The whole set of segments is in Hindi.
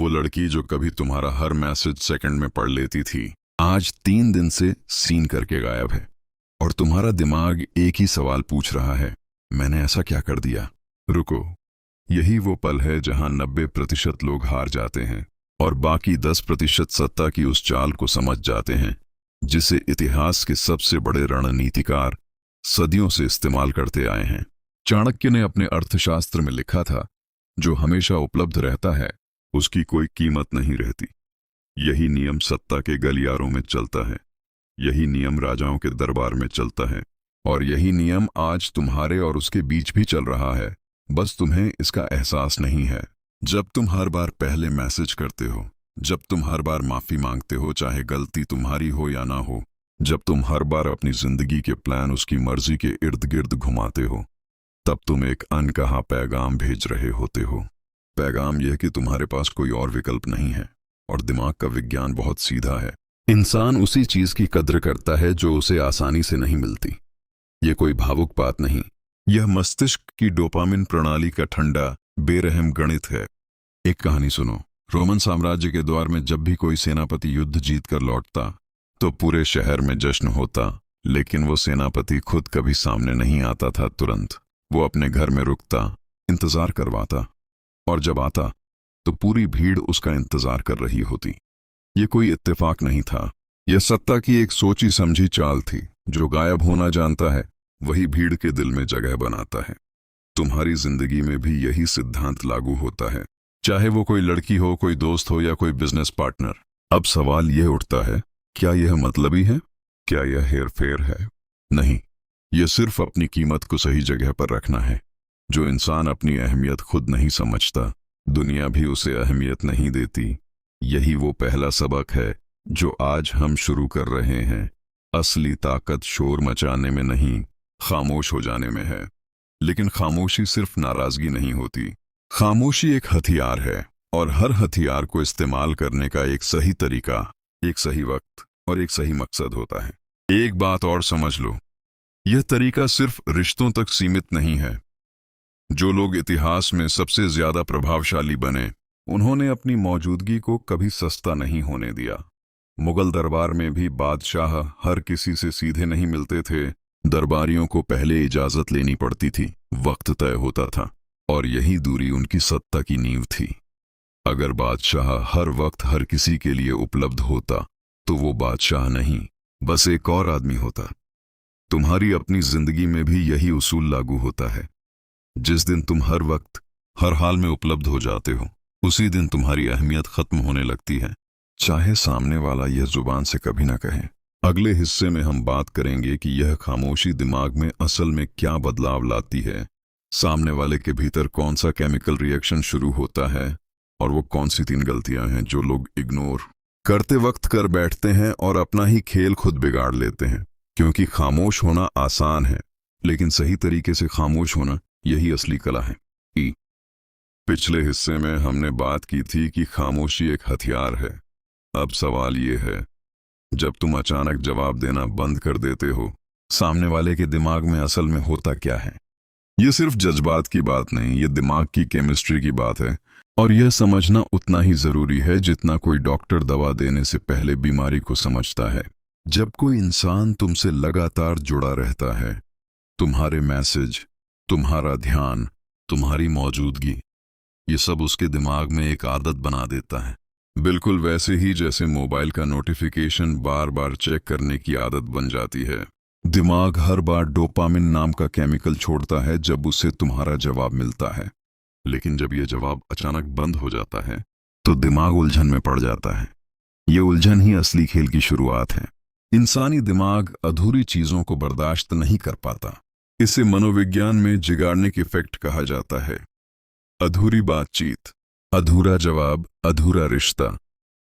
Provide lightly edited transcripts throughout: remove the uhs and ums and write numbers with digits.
वो लड़की जो कभी तुम्हारा हर मैसेज सेकंड में पढ़ लेती थी, आज 3 दिन से सीन करके गायब है। और तुम्हारा दिमाग एक ही सवाल पूछ रहा है, मैंने ऐसा क्या कर दिया? रुको, यही वो पल है जहां 90% लोग हार जाते हैं और बाकी 10% सत्ता की उस चाल को समझ जाते हैं जिसे इतिहास के सबसे बड़े रणनीतिकार सदियों से इस्तेमाल करते आए हैं। चाणक्य ने अपने अर्थशास्त्र में लिखा था, जो हमेशा उपलब्ध रहता है उसकी कोई कीमत नहीं रहती। यही नियम सत्ता के गलियारों में चलता है, यही नियम राजाओं के दरबार में चलता है, और यही नियम आज तुम्हारे और उसके बीच भी चल रहा है, बस तुम्हें इसका एहसास नहीं है। जब तुम हर बार पहले मैसेज करते हो, जब तुम हर बार माफी मांगते हो चाहे गलती तुम्हारी हो या ना हो, जब तुम हर बार अपनी जिंदगी के प्लान उसकी मर्जी के इर्द गिर्द घुमाते हो, तब तुम एक अनकहा पैगाम भेज रहे होते हो। पैगाम यह कि तुम्हारे पास कोई और विकल्प नहीं है। और दिमाग का विज्ञान बहुत सीधा है। इंसान उसी चीज की कद्र करता है जो उसे आसानी से नहीं मिलती। यह कोई भावुक बात नहीं, यह मस्तिष्क की डोपामिन प्रणाली का ठंडा बेरहम गणित है। एक कहानी सुनो। रोमन साम्राज्य के द्वार में जब भी कोई सेनापति युद्ध जीत कर लौटता तो पूरे शहर में जश्न होता, लेकिन वो सेनापति खुद कभी सामने नहीं आता था। तुरंत वो अपने घर में रुकता, इंतजार करवाता, और जब आता तो पूरी भीड़ उसका इंतजार कर रही होती। ये कोई इत्तेफाक नहीं था, यह सत्ता की एक सोची समझी चाल थी। जो गायब होना जानता है वही भीड़ के दिल में जगह बनाता है। तुम्हारी जिंदगी में भी यही सिद्धांत लागू होता है, चाहे वो कोई लड़की हो, कोई दोस्त हो या कोई बिजनेस पार्टनर। अब सवाल यह उठता है, क्या यह मतलबी है? क्या यह हेरफेर है? नहीं, यह सिर्फ अपनी कीमत को सही जगह पर रखना है। जो इंसान अपनी अहमियत खुद नहीं समझता, दुनिया भी उसे अहमियत नहीं देती। यही वो पहला सबक है जो आज हम शुरू कर रहे हैं। असली ताकत शोर मचाने में नहीं, खामोश हो जाने में है। लेकिन खामोशी सिर्फ नाराजगी नहीं होती, खामोशी एक हथियार है, और हर हथियार को इस्तेमाल करने का एक सही तरीका, एक सही वक्त और एक सही मकसद होता है। एक बात और समझ लो, यह तरीका सिर्फ रिश्तों तक सीमित नहीं है। जो लोग इतिहास में सबसे ज्यादा प्रभावशाली बने, उन्होंने अपनी मौजूदगी को कभी सस्ता नहीं होने दिया। मुगल दरबार में भी बादशाह हर किसी से सीधे नहीं मिलते थे। दरबारियों को पहले इजाजत लेनी पड़ती थी, वक्त तय होता था, और यही दूरी उनकी सत्ता की नींव थी। अगर बादशाह हर वक्त हर किसी के लिए उपलब्ध होता तो वो बादशाह नहीं, बस एक और आदमी होता। तुम्हारी अपनी जिंदगी में भी यही उसूल लागू होता है। जिस दिन तुम हर वक्त हर हाल में उपलब्ध हो जाते हो, उसी दिन तुम्हारी अहमियत खत्म होने लगती है, चाहे सामने वाला यह जुबान से कभी ना कहे। अगले हिस्से में हम बात करेंगे कि यह खामोशी दिमाग में असल में क्या बदलाव लाती है, सामने वाले के भीतर कौन सा केमिकल रिएक्शन शुरू होता है, और वो कौन सी 3 गलतियां हैं जो लोग इग्नोर करते वक्त कर बैठते हैं और अपना ही खेल खुद बिगाड़ लेते हैं। क्योंकि खामोश होना आसान है, लेकिन सही तरीके से खामोश होना यही असली कला है। पिछले हिस्से में हमने बात की थी कि खामोशी एक हथियार है। अब सवाल ये है, जब तुम अचानक जवाब देना बंद कर देते हो, सामने वाले के दिमाग में असल में होता क्या है? ये सिर्फ जज्बात की बात नहीं, ये दिमाग की केमिस्ट्री की बात है, और यह समझना उतना ही जरूरी है जितना कोई डॉक्टर दवा देने से पहले बीमारी को समझता है। जब कोई इंसान तुमसे लगातार जुड़ा रहता है, तुम्हारे मैसेज, तुम्हारा ध्यान, तुम्हारी मौजूदगी, ये सब उसके दिमाग में एक आदत बना देता है। बिल्कुल वैसे ही जैसे मोबाइल का नोटिफिकेशन बार बार चेक करने की आदत बन जाती है। दिमाग हर बार डोपामिन नाम का केमिकल छोड़ता है जब उसे तुम्हारा जवाब मिलता है। लेकिन जब यह जवाब अचानक बंद हो जाता है तो दिमाग उलझन में पड़ जाता है। ये उलझन ही असली खेल की शुरुआत है। इंसानी दिमाग अधूरी चीजों को बर्दाश्त नहीं कर पाता। इसे मनोविज्ञान में जिगार्निक इफेक्ट कहा जाता है। अधूरी बातचीत, अधूरा जवाब, अधूरा रिश्ता,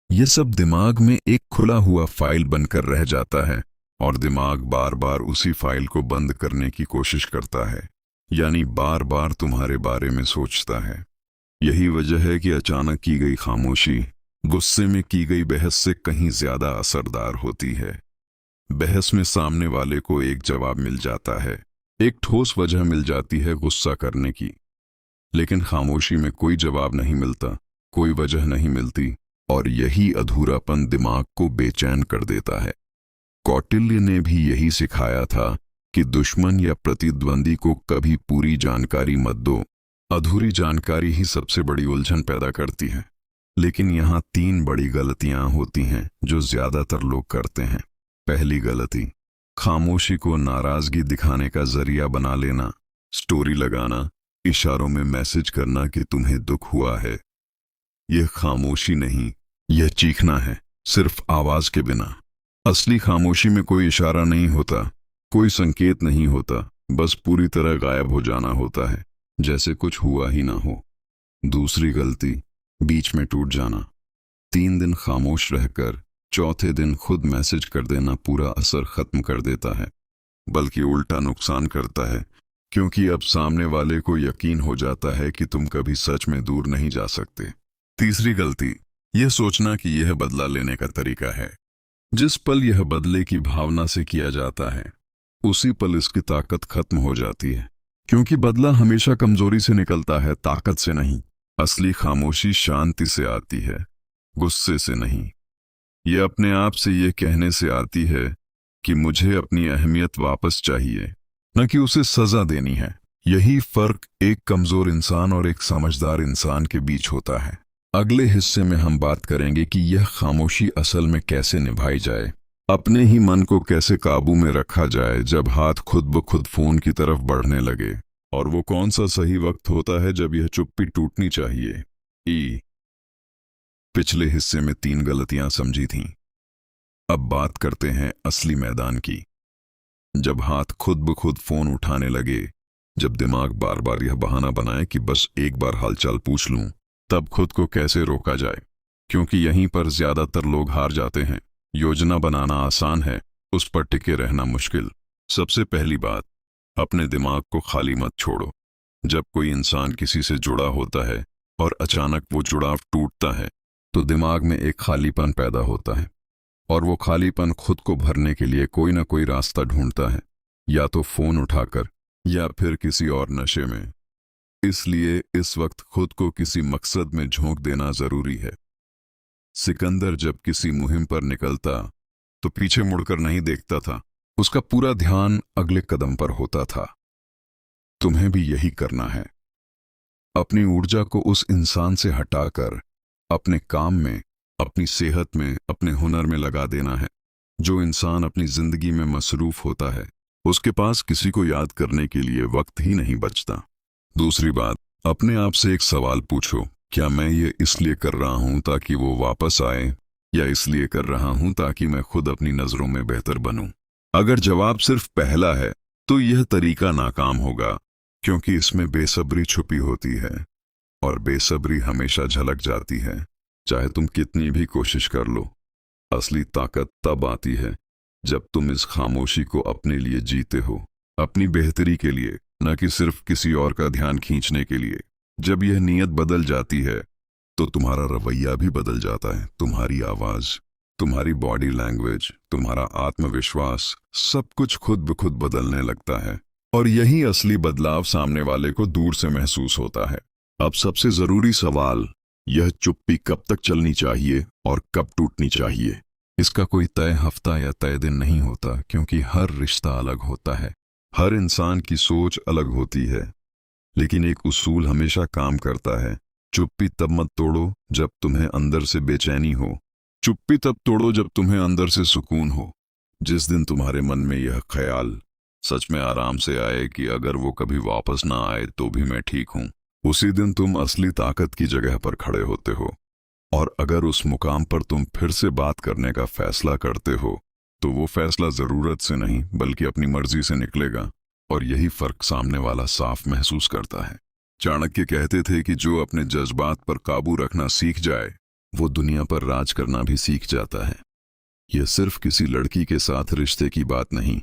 यह सब दिमाग में एक खुला हुआ फाइल बनकर रह जाता है, और दिमाग बार बार उसी फाइल को बंद करने की कोशिश करता है, यानी बार बार तुम्हारे बारे में सोचता है। यही वजह है कि अचानक की गई खामोशी गुस्से में की गई बहस से कहीं ज्यादा असरदार होती है। बहस में सामने वाले को एक जवाब मिल जाता है, एक ठोस वजह मिल जाती है गुस्सा करने की, लेकिन खामोशी में कोई जवाब नहीं मिलता, कोई वजह नहीं मिलती और यही अधूरापन दिमाग को बेचैन कर देता है। कौटिल्य ने भी यही सिखाया था कि दुश्मन या प्रतिद्वंदी को कभी पूरी जानकारी मत दो। अधूरी जानकारी ही सबसे बड़ी उलझन पैदा करती है। लेकिन यहाँ 3 बड़ी गलतियां होती हैं जो ज्यादातर लोग करते हैं। पहली गलती, खामोशी को नाराजगी दिखाने का जरिया बना लेना। स्टोरी लगाना, इशारों में मैसेज करना कि तुम्हें दुख हुआ है। यह खामोशी नहीं, यह चीखना है, सिर्फ आवाज के बिना। असली खामोशी में कोई इशारा नहीं होता, कोई संकेत नहीं होता, बस पूरी तरह गायब हो जाना होता है, जैसे कुछ हुआ ही ना हो। दूसरी गलती, बीच में टूट जाना। 3 दिन खामोश रहकर चौथे दिन खुद मैसेज कर देना पूरा असर खत्म कर देता है, बल्कि उल्टा नुकसान करता है, क्योंकि अब सामने वाले को यकीन हो जाता है कि तुम कभी सच में दूर नहीं जा सकते। तीसरी गलती, यह सोचना कि यह बदला लेने का तरीका है। जिस पल यह बदले की भावना से किया जाता है, उसी पल इसकी ताकत खत्म हो जाती है, क्योंकि बदला हमेशा कमजोरी से निकलता है, ताकत से नहीं। असली खामोशी शांति से आती है, गुस्से से नहीं। यह अपने आप से यह कहने से आती है कि मुझे अपनी अहमियत वापस चाहिए, न कि उसे सजा देनी है। यही फर्क एक कमजोर इंसान और एक समझदार इंसान के बीच होता है। अगले हिस्से में हम बात करेंगे कि यह खामोशी असल में कैसे निभाई जाए, अपने ही मन को कैसे काबू में रखा जाए जब हाथ खुद ब खुद फोन की तरफ बढ़ने लगे, और वो कौन सा सही वक्त होता है जब यह चुप्पी टूटनी चाहिए। पिछले हिस्से में 3 गलतियां समझी थीं। अब बात करते हैं असली मैदान की। जब हाथ खुद ब खुद फोन उठाने लगे, जब दिमाग बार बार यह बहाना बनाए कि बस एक बार हालचाल पूछ लूं, तब खुद को कैसे रोका जाए, क्योंकि यहीं पर ज्यादातर लोग हार जाते हैं। योजना बनाना आसान है, उस पर टिके रहना मुश्किल। सबसे पहली बात, अपने दिमाग को खाली मत छोड़ो। जब कोई इंसान किसी से जुड़ा होता है और अचानक वो जुड़ाव टूटता है, तो दिमाग में एक खालीपन पैदा होता है, और वो खालीपन खुद को भरने के लिए कोई ना कोई रास्ता ढूंढता है, या तो फोन उठाकर या फिर किसी और नशे में। इसलिए इस वक्त खुद को किसी मकसद में झोंक देना जरूरी है। सिकंदर जब किसी मुहिम पर निकलता तो पीछे मुड़कर नहीं देखता था, उसका पूरा ध्यान अगले कदम पर होता था। तुम्हें भी यही करना है। अपनी ऊर्जा को उस इंसान से हटाकर अपने काम में, अपनी सेहत में, अपने हुनर में लगा देना है। जो इंसान अपनी जिंदगी में मसरूफ होता है, उसके पास किसी को याद करने के लिए वक्त ही नहीं बचता। दूसरी बात, अपने आप से एक सवाल पूछो, क्या मैं ये इसलिए कर रहा हूं ताकि वो वापस आए, या इसलिए कर रहा हूं ताकि मैं खुद अपनी नजरों में बेहतर बनूं? अगर जवाब सिर्फ पहला है, तो यह तरीका नाकाम होगा, क्योंकि इसमें बेसब्री छुपी होती है, और बेसब्री हमेशा झलक जाती है, चाहे तुम कितनी भी कोशिश कर लो। असली ताकत तब आती है जब तुम इस खामोशी को अपने लिए जीते हो, अपनी बेहतरी के लिए, न कि सिर्फ किसी और का ध्यान खींचने के लिए। जब यह नीयत बदल जाती है, तो तुम्हारा रवैया भी बदल जाता है। तुम्हारी आवाज, तुम्हारी बॉडी लैंग्वेज, तुम्हारा आत्मविश्वास, सब कुछ खुद ब खुद बदलने लगता है, और यही असली बदलाव सामने वाले को दूर से महसूस होता है। अब सबसे जरूरी सवाल, यह चुप्पी कब तक चलनी चाहिए और कब टूटनी चाहिए? इसका कोई तय हफ्ता या तय दिन नहीं होता, क्योंकि हर रिश्ता अलग होता है, हर इंसान की सोच अलग होती है। लेकिन एक उसूल हमेशा काम करता है, चुप्पी तब मत तोड़ो जब तुम्हें अंदर से बेचैनी हो, चुप्पी तब तोड़ो जब तुम्हें अंदर से सुकून हो। जिस दिन तुम्हारे मन में यह ख्याल सच में आराम से आए कि अगर वो कभी वापस ना आए तो भी मैं ठीक हूं, उसी दिन तुम असली ताकत की जगह पर खड़े होते हो। और अगर उस मुकाम पर तुम फिर से बात करने का फैसला करते हो, तो वो फैसला जरूरत से नहीं बल्कि अपनी मर्जी से निकलेगा, और यही फर्क सामने वाला साफ महसूस करता है। चाणक्य कहते थे कि जो अपने जज्बात पर काबू रखना सीख जाए, वो दुनिया पर राज करना भी सीख जाता है। यह सिर्फ किसी लड़की के साथ रिश्ते की बात नहीं,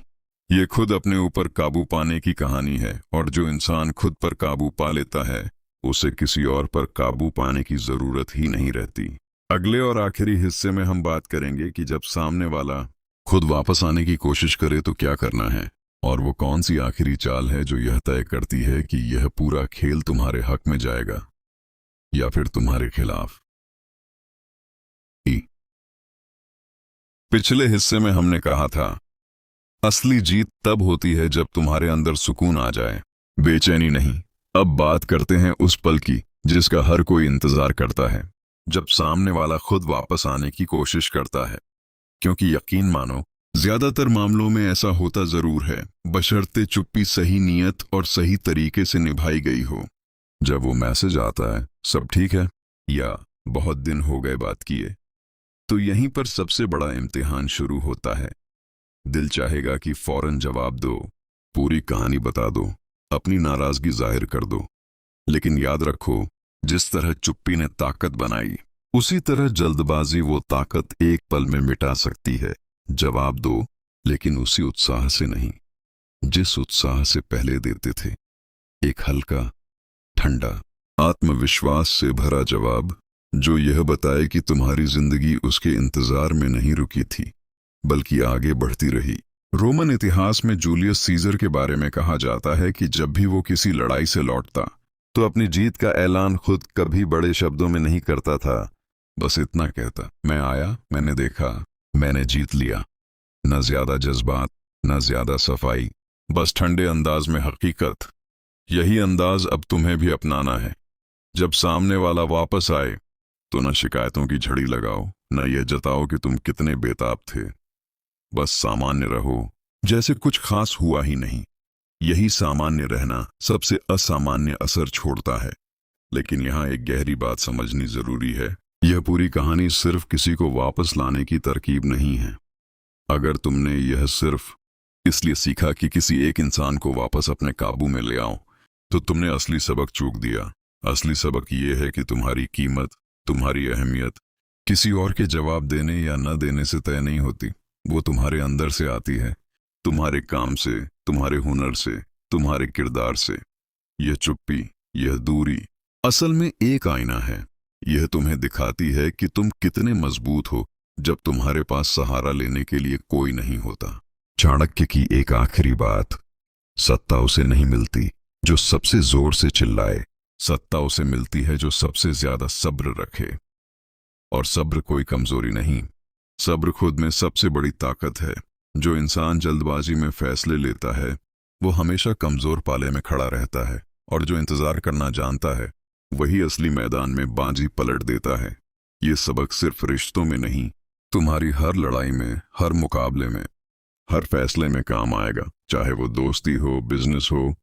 ये खुद अपने ऊपर काबू पाने की कहानी है, और जो इंसान खुद पर काबू पा लेता है, उसे किसी और पर काबू पाने की जरूरत ही नहीं रहती। अगले और आखिरी हिस्से में हम बात करेंगे कि जब सामने वाला खुद वापस आने की कोशिश करे तो क्या करना है, और वो कौन सी आखिरी चाल है जो यह तय करती है कि यह पूरा खेल तुम्हारे हक में जाएगा या फिर तुम्हारे खिलाफ। पिछले हिस्से में हमने कहा था, असली जीत तब होती है जब तुम्हारे अंदर सुकून आ जाए, बेचैनी नहीं। अब बात करते हैं उस पल की जिसका हर कोई इंतजार करता है, जब सामने वाला खुद वापस आने की कोशिश करता है। क्योंकि यकीन मानो, ज्यादातर मामलों में ऐसा होता जरूर है, बशर्ते चुप्पी सही नियत और सही तरीके से निभाई गई हो। जब वो मैसेज आता है, सब ठीक है, या बहुत दिन हो गए बात किए, तो यहीं पर सबसे बड़ा इम्तिहान शुरू होता है। दिल चाहेगा कि फौरन जवाब दो, पूरी कहानी बता दो, अपनी नाराजगी जाहिर कर दो। लेकिन याद रखो, जिस तरह चुप्पी ने ताकत बनाई, उसी तरह जल्दबाजी वो ताकत एक पल में मिटा सकती है। जवाब दो, लेकिन उसी उत्साह से नहीं जिस उत्साह से पहले देते थे। एक हल्का, ठंडा, आत्मविश्वास से भरा जवाब, जो यह बताए कि तुम्हारी जिंदगी उसके इंतजार में नहीं रुकी थी, बल्कि आगे बढ़ती रही। रोमन इतिहास में जूलियस सीजर के बारे में कहा जाता है कि जब भी वो किसी लड़ाई से लौटता, तो अपनी जीत का ऐलान खुद कभी बड़े शब्दों में नहीं करता था। बस इतना कहता, मैं आया, मैंने देखा, मैंने जीत लिया। न ज्यादा जज्बात, न ज्यादा सफाई, बस ठंडे अंदाज में हकीकत। यही अंदाज अब तुम्हें भी अपनाना है। जब सामने वाला वापस आए, तो न शिकायतों की झड़ी लगाओ, न यह जताओ कि तुम कितने बेताब थे। बस सामान्य रहो, जैसे कुछ खास हुआ ही नहीं। यही सामान्य रहना सबसे असामान्य असर छोड़ता है। लेकिन यहाँ एक गहरी बात समझनी जरूरी है, यह पूरी कहानी सिर्फ किसी को वापस लाने की तरकीब नहीं है। अगर तुमने यह सिर्फ इसलिए सीखा कि किसी एक इंसान को वापस अपने काबू में ले आओ, तो तुमने असली सबक चूक दिया। असली सबक यह है कि तुम्हारी कीमत, तुम्हारी अहमियत किसी और के जवाब देने या न देने से तय नहीं होती। वो तुम्हारे अंदर से आती है, तुम्हारे काम से, तुम्हारे हुनर से, तुम्हारे किरदार से। यह चुप्पी, यह दूरी असल में एक आईना है। यह तुम्हें दिखाती है कि तुम कितने मजबूत हो जब तुम्हारे पास सहारा लेने के लिए कोई नहीं होता। चाणक्य की एक आखिरी बात, सत्ता उसे नहीं मिलती जो सबसे जोर से चिल्लाए, सत्ता उसे मिलती है जो सबसे ज्यादा सब्र रखे। और सब्र कोई कमजोरी नहीं, सब्र खुद में सबसे बड़ी ताकत है। जो इंसान जल्दबाजी में फैसले लेता है, वो हमेशा कमजोर पाले में खड़ा रहता है, और जो इंतजार करना जानता है, वही असली मैदान में बाजी पलट देता है। ये सबक सिर्फ रिश्तों में नहीं, तुम्हारी हर लड़ाई में, हर मुकाबले में, हर फैसले में काम आएगा, चाहे वो दोस्ती हो, बिजनेस हो,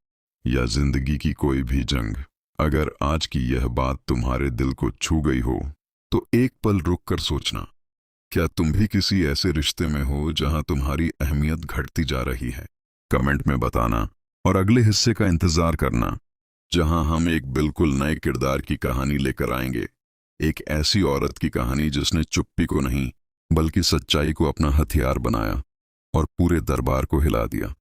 या जिंदगी की कोई भी जंग। अगर आज की यह बात तुम्हारे दिल को छू गई हो, तो एक पल रुक कर सोचना, क्या तुम भी किसी ऐसे रिश्ते में हो जहां तुम्हारी अहमियत घटती जा रही है? कमेंट में बताना, और अगले हिस्से का इंतजार करना, जहां हम एक बिल्कुल नए किरदार की कहानी लेकर आएंगे। एक ऐसी औरत की कहानी जिसने चुप्पी को नहीं, बल्कि सच्चाई को अपना हथियार बनाया और पूरे दरबार को हिला दिया।